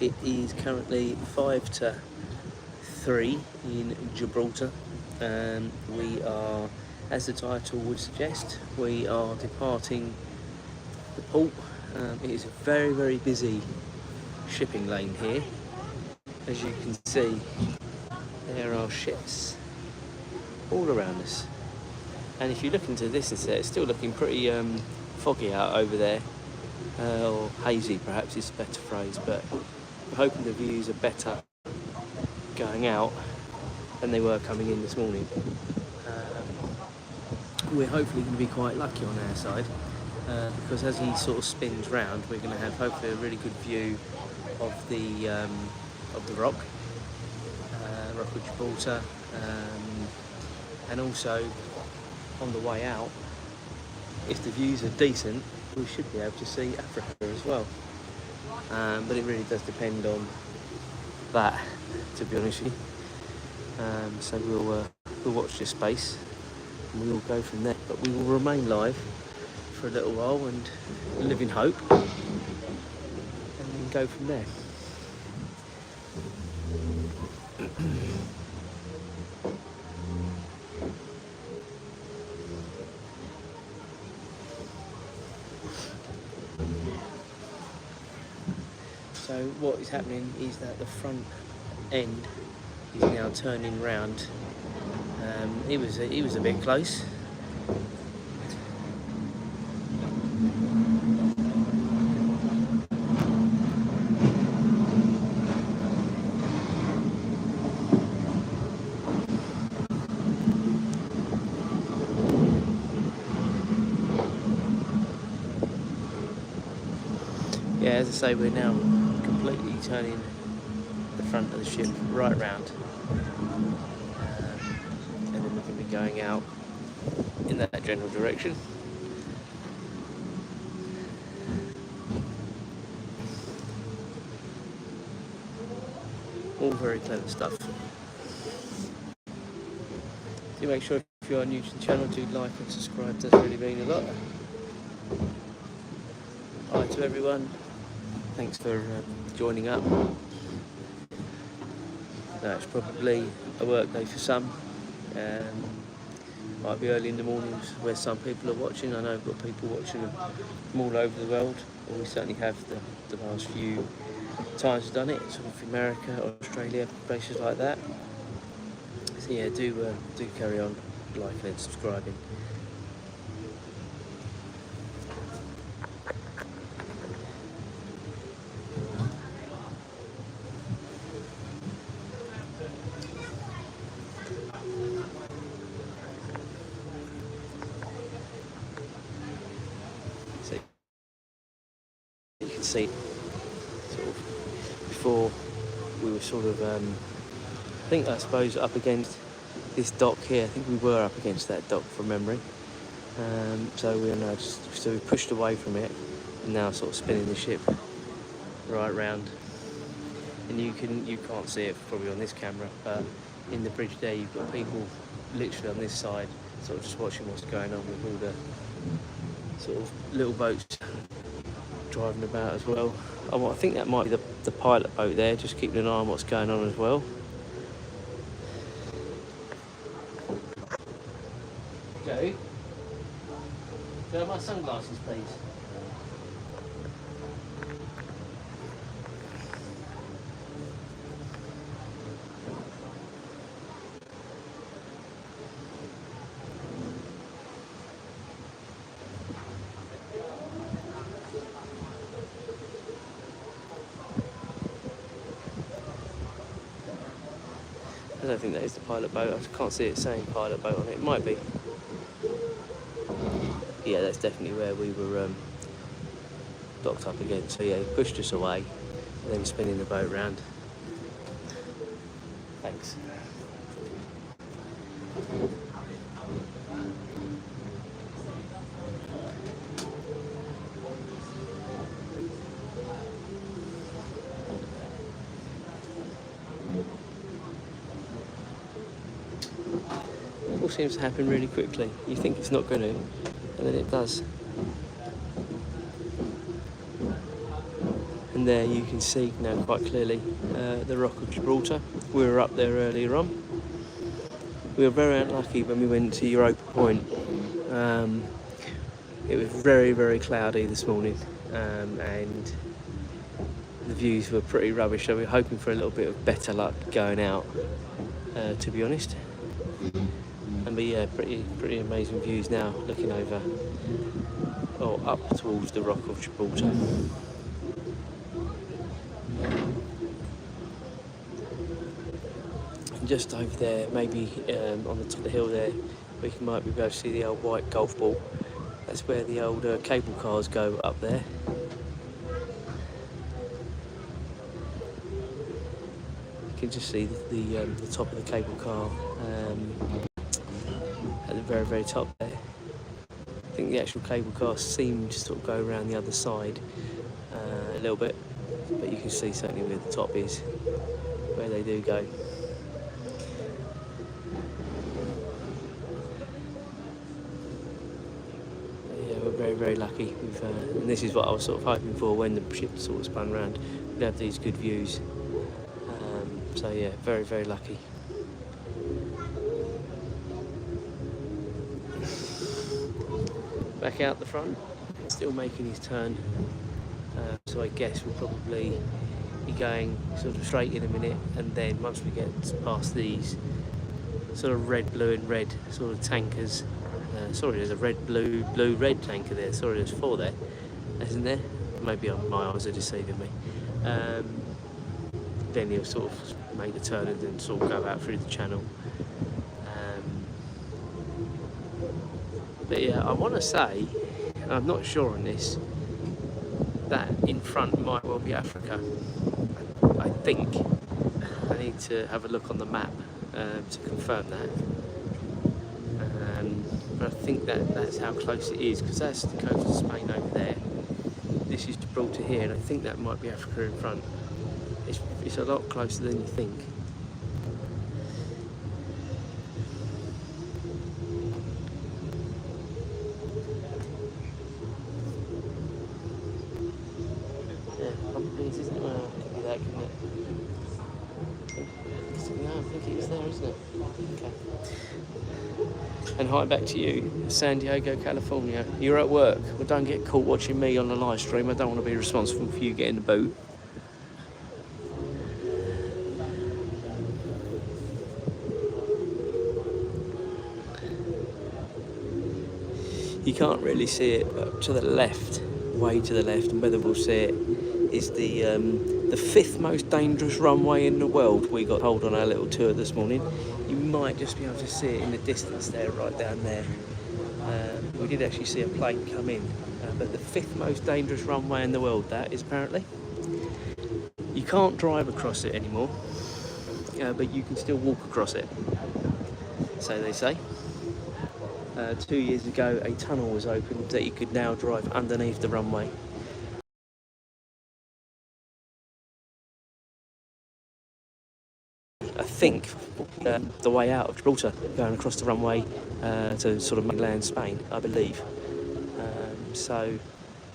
It is currently 5 to 3 in Gibraltar. We are, as the title would suggest, we are departing the port. It is a very, very busy shipping lane here. As you can see, there are ships all around us. And if you look into this instead, it's still looking pretty foggy out over there, or hazy perhaps is a better phrase, but we're hoping the views are better going out than they were coming in this morning. We're hopefully going to be quite lucky on our side, because as he sort of spins round, we're going to have hopefully a really good view of the rock of Gibraltar, and also on the way out, if the views are decent, we should be able to see Africa as well. But it really does depend on that, to be honest with you. So we'll watch this space and we will go from there. But we will remain live for a little while and live in hope, and then go from there. So what is happening is that the front end is now turning round. He was a bit close. Yeah, as I say, we're now completely turning the front of the ship right round, and then we're going to be going out in that general direction. All very clever stuff. Do make sure if you are new to the channel, do like and subscribe, does really mean a lot. Hi to everyone, thanks for joining up. No, it's probably a work day for some. Might be early in the mornings where some people are watching. I know I've got people watching from all over the world, or we certainly have the last few times we've done it, sort of America, Australia, places like that. So yeah, do carry on liking and subscribing. So you can see sort of before we were sort of I suppose up against this dock here. I think we were up against that dock from memory. So we are now we pushed away from it and now sort of spinning the ship right round. And you can't see it probably on this camera, but in the bridge there you've got people literally on this side sort of just watching what's going on with all the sort of little boats driving about as well. I think that might be the pilot boat there, just keeping an eye on what's going on as well. Joe, do you have my sunglasses, please? I don't think that is the pilot boat. I can't see it saying pilot boat on it. It might be. Yeah, that's definitely where we were docked up again. So yeah, he pushed us away, and then spinning the boat round. Thanks. It all seems to happen really quickly. You think it's not going to, and then it does. And And there you can see now quite clearly the Rock of Gibraltar. We were up there earlier on. We were very unlucky when we went to Europa Point. It was very, very cloudy this morning, and the views were pretty rubbish, so we were hoping for a little bit of better luck going out, to be honest. But yeah, pretty amazing views now, looking over, or up towards the Rock of Gibraltar. And just over there, maybe on the top of the hill there, we might be able to see the old white golf ball. That's where the old cable cars go, up there. You can just see the top of the cable car at the very, very top there. I think the actual cable cars seem to sort of go around the other side a little bit, but you can see certainly where the top is, where they do go. Very, very lucky. And this is what I was sort of hoping for when the ship sort of spun round. We'd have these good views. So yeah, very, very lucky. Back out the front, still making his turn. So I guess we'll probably be going sort of straight in a minute, and then once we get past these sort of red, blue and red sort of tankers. Sorry, there's a red, blue, blue, red tanker there. Sorry, there's 4 there, isn't there? Maybe my eyes are deceiving me. Then he'll sort of make the turn and then sort of go out through the channel. But yeah, I want to say, and I'm not sure on this, that in front might well be Africa. I think. I need to have a look on the map to confirm that. But I think that's how close it is, because that's the coast of Spain over there. This is Gibraltar here, and I think that might be Africa in front. It's a lot closer than you think. Yeah, probably is, isn't it? Well, it could be that, couldn't it? No, I think it is there, isn't it? Okay. And hi back to you, San Diego, California. You're at work. Well, don't get caught watching me on the live stream. I don't want to be responsible for you getting the boot. You can't really see it, but to the left, way to the left, and whether we'll see it, is the 5th most dangerous runway in the world. We got hold on our little tour this morning. You might just be able to see it in the distance there, right down there. We did actually see a plane come in, but the 5th most dangerous runway in the world, that is apparently. You can't drive across it anymore, but you can still walk across it, so they say. 2 years ago, a tunnel was opened that you could now drive underneath the runway. I think the way out of Gibraltar, going across the runway to sort of mainland Spain, I believe. So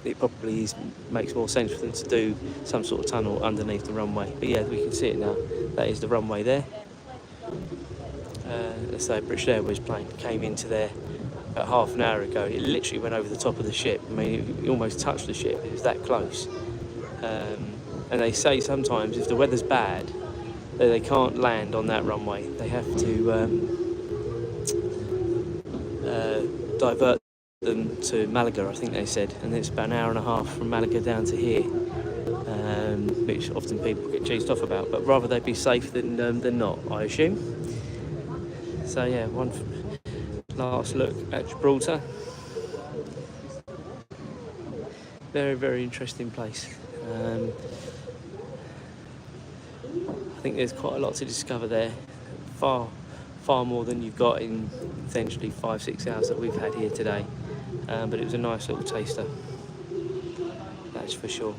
it probably makes more sense for them to do some sort of tunnel underneath the runway. But yeah, we can see it now. That is the runway there. Let's say a British Airways plane came into there about half an hour ago. It literally went over the top of the ship. I mean, it almost touched the ship. It was that close. And they say sometimes if the weather's bad, they can't land on that runway. They have to divert them to Malaga, I think they said, and it's about an hour and a half from Malaga down to here, which often people get cheesed off about. But rather they be safe than not, I assume. So yeah, one last look at Gibraltar. Very, very interesting place. I think there's quite a lot to discover there. Far more than you've got in essentially 5-6 hours that we've had here today. But it was a nice little taster, that's for sure.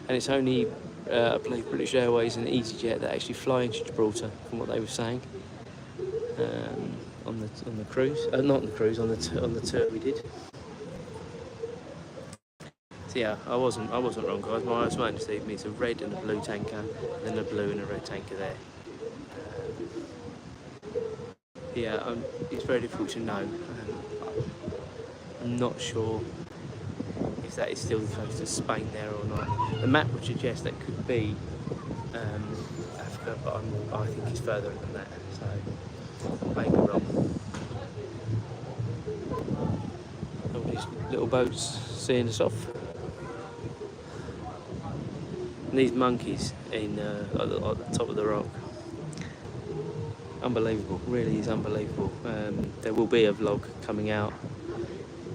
And it's only I believe British Airways and EasyJet that actually fly into Gibraltar, from what they were saying. On the cruise, not on the cruise, on the tour we did. So yeah, I wasn't wrong, guys. My eyes weren't deceiving me. It's a red and a blue tanker, and then a blue and a red tanker there. Yeah, it's very difficult to know. I'm not sure if that is still close to Spain there or not. The map would suggest that could be Africa, but I think it's further than that, so I may be wrong. All these little boats seeing us off. And these monkeys at the top of the rock. Unbelievable, really is unbelievable. There will be a vlog coming out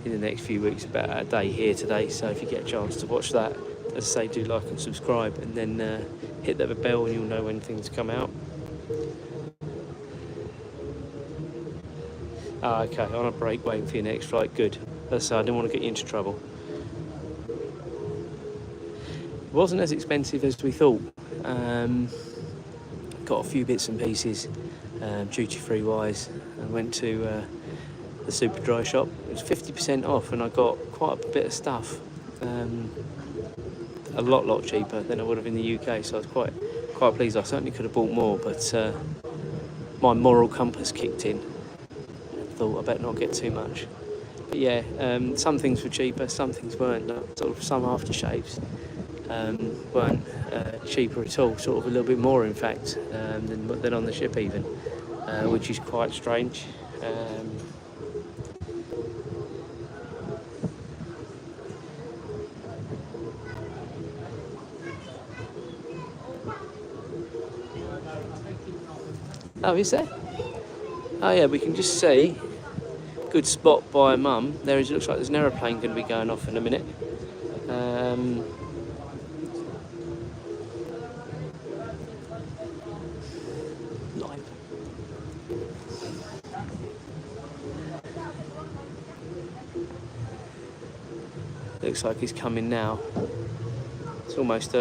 in the next few weeks about our day here today, so if you get a chance to watch that, as I say, do like and subscribe, and then hit that bell and you'll know when things come out. Okay, on a break waiting for your next flight, good. As I say, I didn't want to get you into trouble. It wasn't as expensive as we thought. Got a few bits and pieces, duty-free wise. I went to the super dry shop. It was 50% off, and I got quite a bit of stuff, a lot cheaper than I would have in the UK. So I was quite pleased. I certainly could have bought more, but my moral compass kicked in. I thought I better not get too much. But yeah, some things were cheaper, some things weren't. Sort of some aftershaves weren't cheaper at all. Sort of a little bit more, in fact, than on the ship even, which is quite strange. Oh, is there? Oh yeah, we can just see. Good spot by Mum. There is. Looks like there's an aeroplane going to be going off in a minute. Live. Looks like he's coming now. It's almost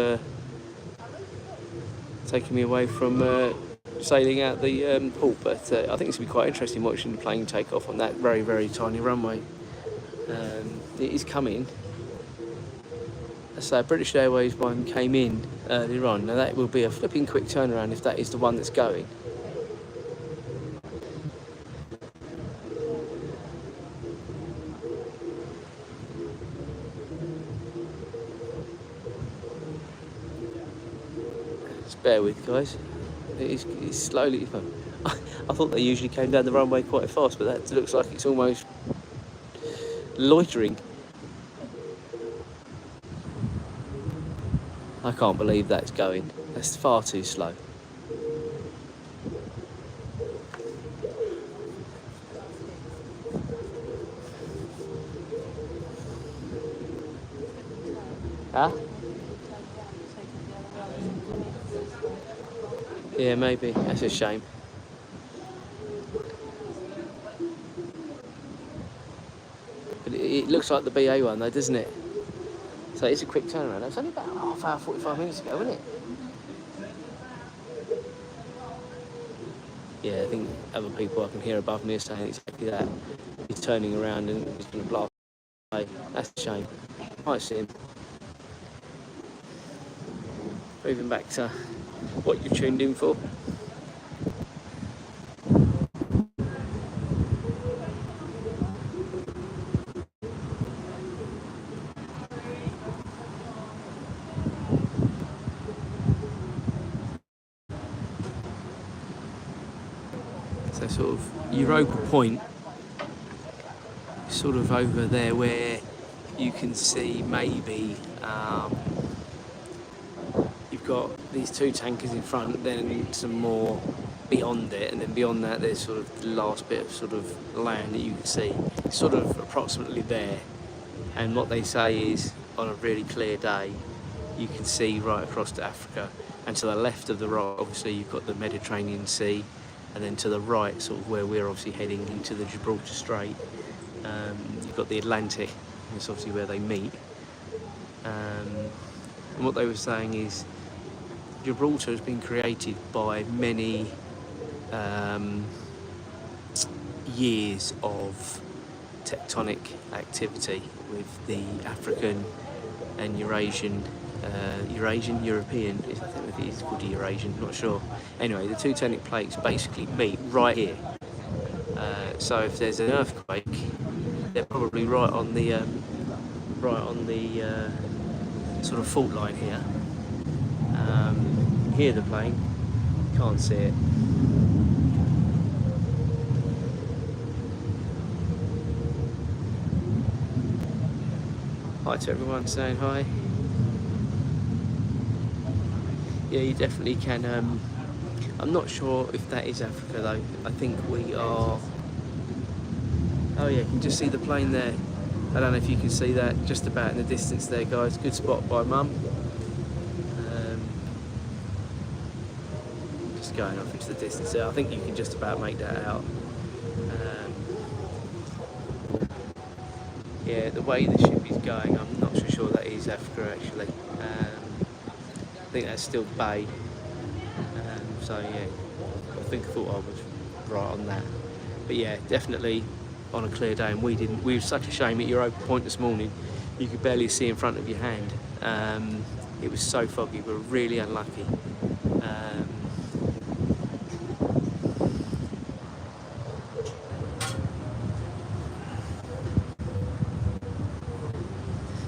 taking me away from sailing out the port, but I think it's going to be quite interesting watching the plane take off on that very tiny runway. It is coming. So British Airways one came in earlier on. Now that will be a flipping quick turnaround if that is the one that's going. Just bear with, guys. It's slowly. I thought they usually came down the runway quite fast, but that looks like it's almost loitering. I can't believe that's going. That's far too slow. Huh? Yeah, maybe. That's a shame. But it looks like the BA one though, doesn't it? So it's a quick turnaround. It was only about half hour, 45 minutes ago, wasn't it? Yeah, I think other people I can hear above me are saying exactly that. He's turning around and he's going to blast away. That's a shame. Might see him. Moving back to what you've tuned in for. So sort of Europa Point, sort of over there where you can see maybe you've got these two tankers in front, then some more beyond it, and then beyond that there's sort of the last bit of sort of land that you can see. It's sort of approximately there, and what they say is on a really clear day you can see right across to Africa, and to the left of the rock obviously you've got the Mediterranean Sea, and then to the right, sort of where we're obviously heading into the Gibraltar Strait, you've got the Atlantic, and it's obviously where they meet. And what they were saying is Gibraltar has been created by many years of tectonic activity with the African and Eurasian, European, I think it is called the Eurasian, not sure. Anyway, the two tectonic plates basically meet right here. So if there's an earthquake, they're probably right on the sort of fault line here. Hear the plane, can't see it. Hi to everyone saying hi. Yeah, you definitely can. I'm not sure if that is Africa though. I think we are. Oh yeah, you can just see the plane there. I don't know if you can see that just about in the distance there, guys. Good spot by Mum. Just going off into the distance there. I think you can just about make that out. Yeah, the way the ship is going, I'm not so sure that is Africa actually. I think that's still Bay. So yeah, I thought I was right on that. But yeah, definitely on a clear day, and we were such a shame at Europa Point this morning, you could barely see in front of your hand. It was so foggy, we were really unlucky.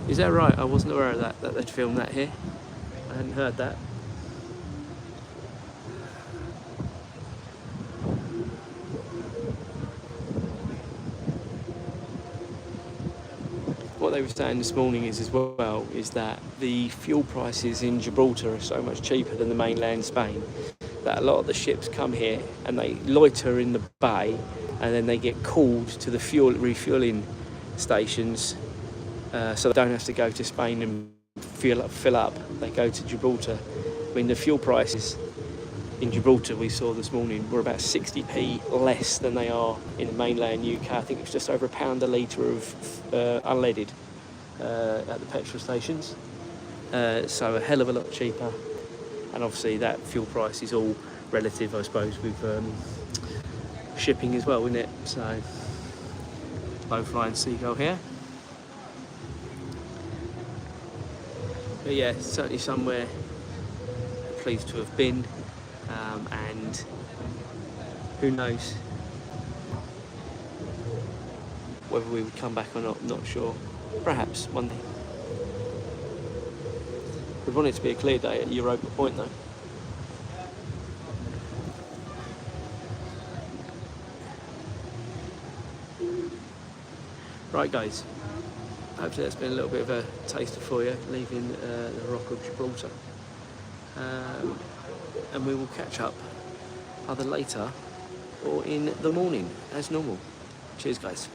Is that right? I wasn't aware of that they'd filmed that here. I hadn't heard that. What they were saying this morning is that the fuel prices in Gibraltar are so much cheaper than the mainland Spain that a lot of the ships come here and they loiter in the bay, and then they get called to the refueling stations, so they don't have to go to Spain and fill up. They go to Gibraltar. I mean, the fuel prices in Gibraltar we saw this morning were about 60p less than they are in the mainland UK. I think it's just over £1 a litre of unleaded at the petrol stations. So a hell of a lot cheaper. And obviously that fuel price is all relative, I suppose, with shipping as well, isn't it? So, low flying seagull here. But yeah, certainly somewhere pleased to have been, and who knows whether we would come back or not, not sure. Perhaps one day. We'd want it to be a clear day at Europa Point though. Right guys, hopefully that's been a little bit of a taster for you, leaving the Rock of Gibraltar. And we will catch up either later or in the morning as normal. Cheers guys.